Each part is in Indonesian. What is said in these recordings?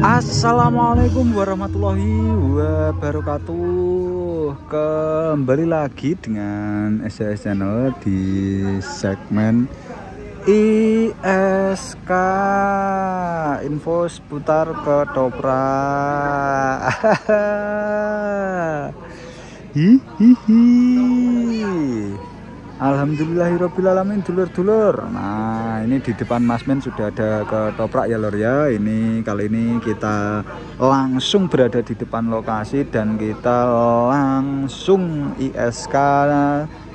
Assalamualaikum warahmatullahi wabarakatuh. Kembali lagi dengan SCS Channel di segmen ISK, info seputar ketoprak. Hihihi. Alhamdulillahirobbilalamin, dulur-dulur. Nah, ini di depan Mas Men sudah ada ketoprak ya lor ya. Ini kali ini kita langsung berada di depan lokasi dan kita langsung ISK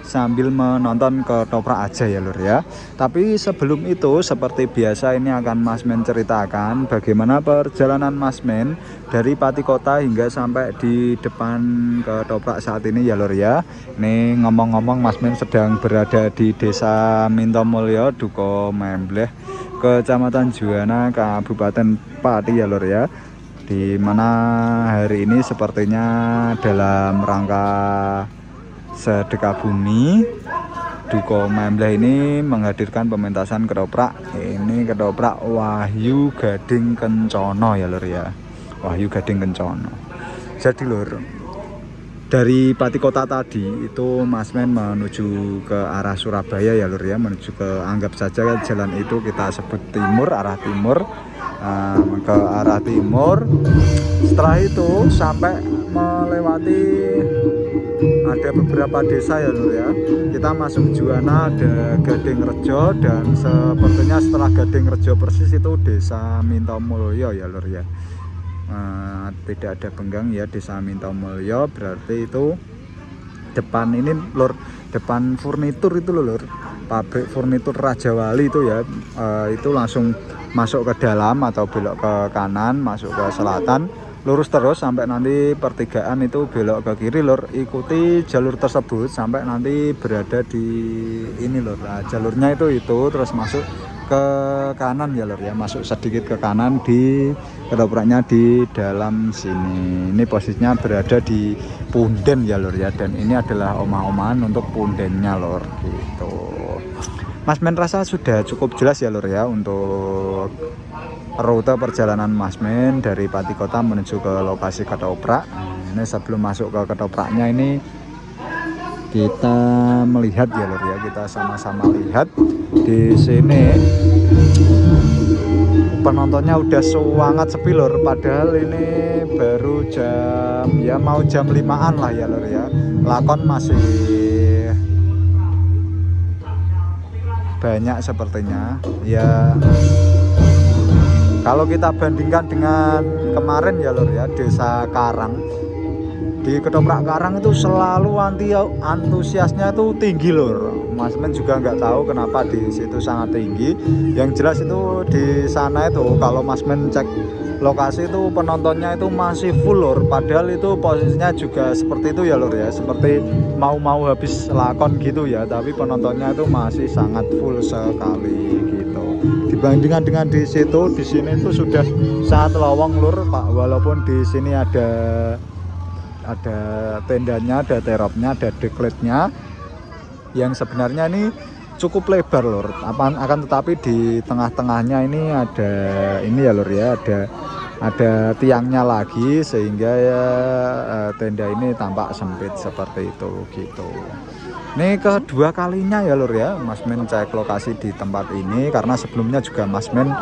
sambil menonton ketoprak aja ya lor ya. Tapi sebelum itu seperti biasa ini akan Mas Men ceritakan bagaimana perjalanan Mas Men dari Pati Kota hingga sampai di depan ketoprak saat ini ya lor ya. Ini ngomong-ngomong Mas Men sedang berada di Desa Mintomulyo, Duko Membleh, Kecamatan Juwana, Kabupaten Pati ya lor ya. Di mana hari ini sepertinya dalam rangka sedekah bumi, Duko Membleh ini menghadirkan pementasan ketoprak. Ini ketoprak Wahyu Gading Kencono ya lor ya. Wahyu Gading Kencono. Jadi lor, dari Pati Kota tadi itu Mas Men menuju ke arah Surabaya ya lor ya, menuju ke, anggap saja jalan itu kita sebut timur, arah timur, ke arah timur. Setelah itu sampai melewati ada beberapa desa ya lur ya. Kita masuk Juwana, ada Gading Rejo, dan sepertinya setelah Gading Rejo persis itu Desa Mintomulyo ya lur ya. Tidak ada Benggang ya, Desa Mintomulyo, berarti itu depan ini lur, depan furnitur itu lur, pabrik furnitur Raja Wali itu ya. Itu langsung masuk ke dalam atau belok ke kanan, masuk ke selatan, lurus terus sampai nanti pertigaan itu belok ke kiri lur. Ikuti jalur tersebut sampai nanti berada di ini lur. Nah, jalurnya itu terus masuk ke kanan ya lur ya, masuk sedikit ke kanan, di ketopraknya di dalam sini. Ini posisinya berada di punden ya lur ya, dan ini adalah omah-omahan untuk pundennya lur gitu. Mas Men rasa sudah cukup jelas ya lur ya untuk rute perjalanan Mas Men dari Pati Kota menuju ke lokasi ketoprak. Ini sebelum masuk ke ketopraknya ini kita melihat ya lur ya, kita sama-sama lihat di sini penontonnya udah sangat sepi lur, padahal ini baru jam ya mau jam 5-an lah ya lur ya. Lakon masih banyak sepertinya ya. Kalau kita bandingkan dengan kemarin ya lur ya, Desa Karang, di ketoprak Karang itu selalu antusiasnya itu tinggi lur. Mas Men juga nggak tahu kenapa di situ sangat tinggi. Yang jelas itu di sana itu kalau Mas Men cek lokasi itu penontonnya itu masih full lur. Padahal itu posisinya juga seperti itu ya lur ya, seperti mau habis lakon gitu ya, tapi penontonnya itu masih sangat full sekali gitu. Dibandingkan dengan di situ, di sini itu sudah sangat lowong lur Pak. Walaupun di sini ada tendanya, ada teropnya, ada dekletnya yang sebenarnya ini cukup lebar lur. Akan tetapi di tengah-tengahnya ini ada ini ya lur ya, ada tiangnya lagi sehingga ya tenda ini tampak sempit seperti itu gitu. Ini kedua kalinya ya lur ya Mas Men cek lokasi di tempat ini, karena sebelumnya juga Mas Men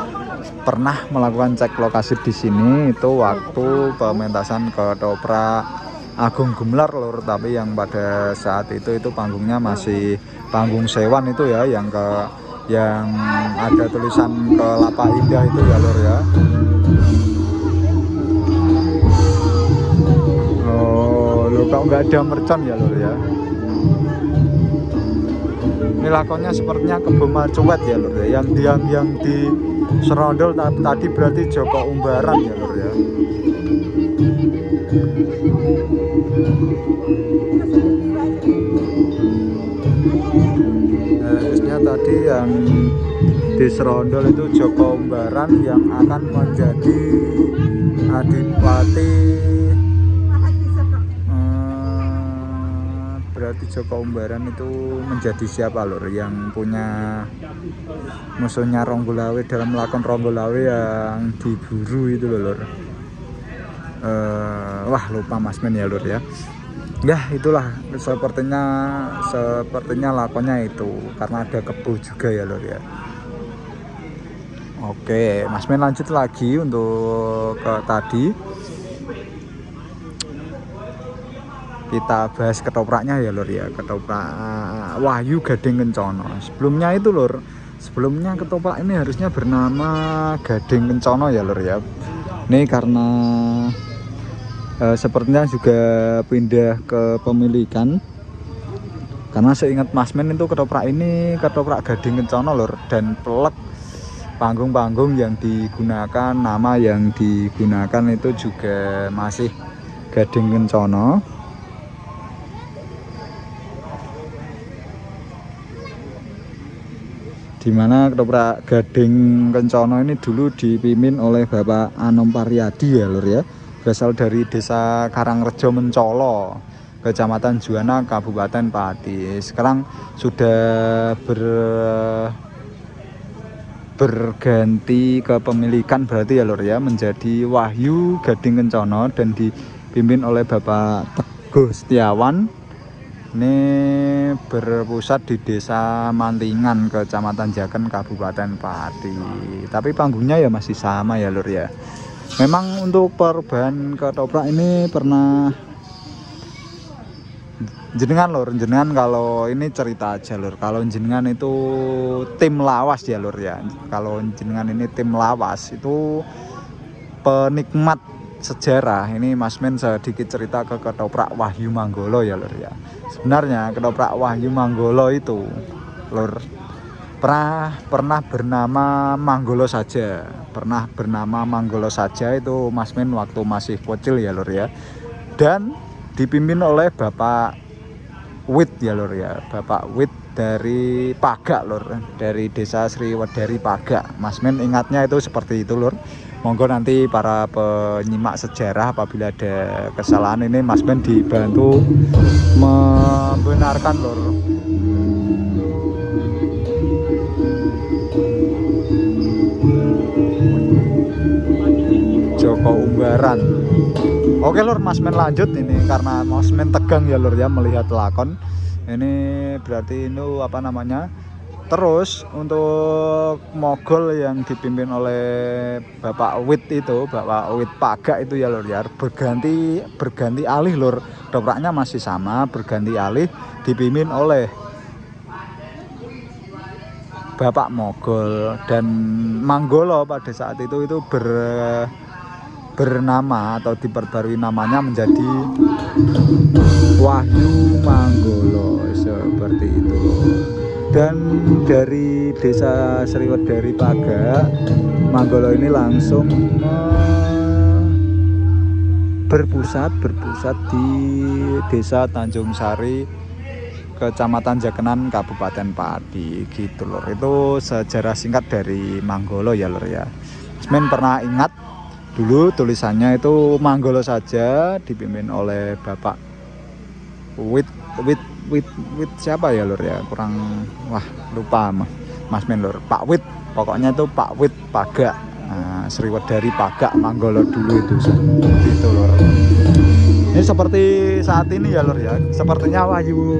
pernah melakukan cek lokasi di sini itu waktu pementasan ketoprak Agung Gumelar lur. Tapi yang pada saat itu panggungnya masih panggung Sewan itu ya, yang ada tulisan Kelapa Indah itu ya lur ya. Oh lo kok nggak ada mercon ya lur ya. Ini lakonnya sepertinya Keboma Cuwet ya lur ya. Yang di serondol tadi berarti Joko Umbaran ya lur ya. Harusnya tadi yang di serondol itu Joko Umbaran yang akan menjadi Adipati berarti Joko Umbaran itu menjadi siapa lur yang punya musuhnya Ronggolawe dalam melakukan Ronggolawe yang diburu itu lur. Wah lupa Mas Men ya lur ya. Ya itulah sepertinya lakonnya itu karena ada kebo juga ya lur ya. Oke Mas Men lanjut lagi untuk ke tadi. Kita bahas ketopraknya ya lur ya, ketoprak Wahyu Gading Kencono. Sebelumnya itu lur, sebelumnya ketoprak ini harusnya bernama Gading Kencono ya lur ya. Ini karena sepertinya juga pindah ke pemilikan. Karena seingat Mas Men itu ketoprak ini ketoprak Gading Kencono lur, dan pelek panggung-panggung yang digunakan, nama yang digunakan itu juga masih Gading Kencono. Dimana ketoprak Gading Kencono ini dulu dipimpin oleh Bapak Anom Paryadi ya lur ya, berasal dari desa Karangrejo Mencolo, Kecamatan Juwana, Kabupaten Pati. Sekarang sudah berganti kepemilikan berarti ya lur ya, menjadi Wahyu Gading Kencono dan dipimpin oleh Bapak Teguh Setiawan. Ini berpusat di desa Mantingan, Kecamatan Jaken, Kabupaten Pati. Tapi panggungnya ya masih sama ya lur ya. Memang untuk perubahan ketoprak ini pernah jenengan lur, jenengan kalau ini cerita aja lur. Kalau jenengan itu tim lawas ya lur ya. Kalau jenengan ini tim lawas itu penikmat sejarah. Ini Mas Men sedikit cerita ke ketoprak Wahyu Manggolo ya lur ya. Sebenarnya ketoprak Wahyu Manggolo itu lur pernah bernama Manggolo saja. Pernah bernama Manggolo saja itu Mas Men waktu masih kecil ya lur ya. Dan dipimpin oleh Bapak Wit ya lur ya. Bapak Wit dari Pagak lur, dari desa Sriwedari Pagak. Mas Men ingatnya itu seperti itu lur. Monggo nanti para penyimak sejarah apabila ada kesalahan ini Mas Men dibantu membenarkan lur. Joko Umbaran. Oke lur, Mas Men lanjut ini karena Mas Men tegang ya lur ya melihat lakon. Ini berarti ini apa namanya? Terus untuk Mogol yang dipimpin oleh Bapak Wit itu, Bapak Wit Pagak itu ya lur ya, berganti alih lur. Ketopraknya masih sama, berganti alih dipimpin oleh Bapak Mogol, dan Manggolo pada saat itu bernama atau diperbarui namanya menjadi Wahyu Manggolo seperti itu. Dan dari desa Sriwedari Pagak, Manggolo ini langsung berpusat di desa Tanjung Sari, Kecamatan Jakenan, Kabupaten Pati gitu lur. Itu sejarah singkat dari Manggolo ya lur ya. Men pernah ingat dulu tulisannya itu Manggolo saja, dipimpin oleh Bapak Wit siapa ya lur ya, kurang lupa Mas Men lur. Pak Wit, pokoknya itu Pak Wit Pagak. Nah, Sriwedari Pagak Manggolo dulu itu gitu lur. Ini seperti saat ini ya lur ya, sepertinya Wahyu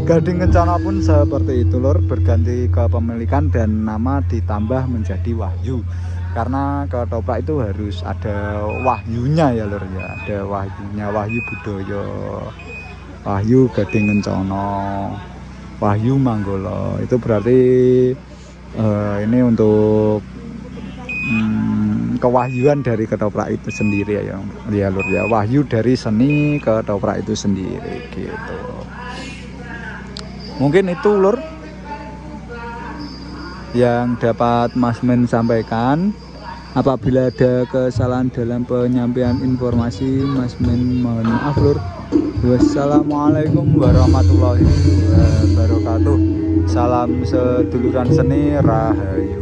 Gading Kencono pun seperti itu lur, berganti kepemilikan dan nama ditambah menjadi Wahyu. Karena ketoprak itu harus ada wahyunya ya lur ya, ada wahyunya, Wahyu Budoyo, Wahyu Gading Kencono, Wahyu Manggolo. Itu berarti ini untuk kewahyuan dari ketoprak itu sendiri ya lur ya. Wahyu dari seni ketoprak itu sendiri gitu. Mungkin itu lur yang dapat Mas Men sampaikan. Apabila ada kesalahan dalam penyampaian informasi, Mas Men mohon maaf lur. Wassalamualaikum warahmatullahi wabarakatuh. Salam seduluran seni, rahayu.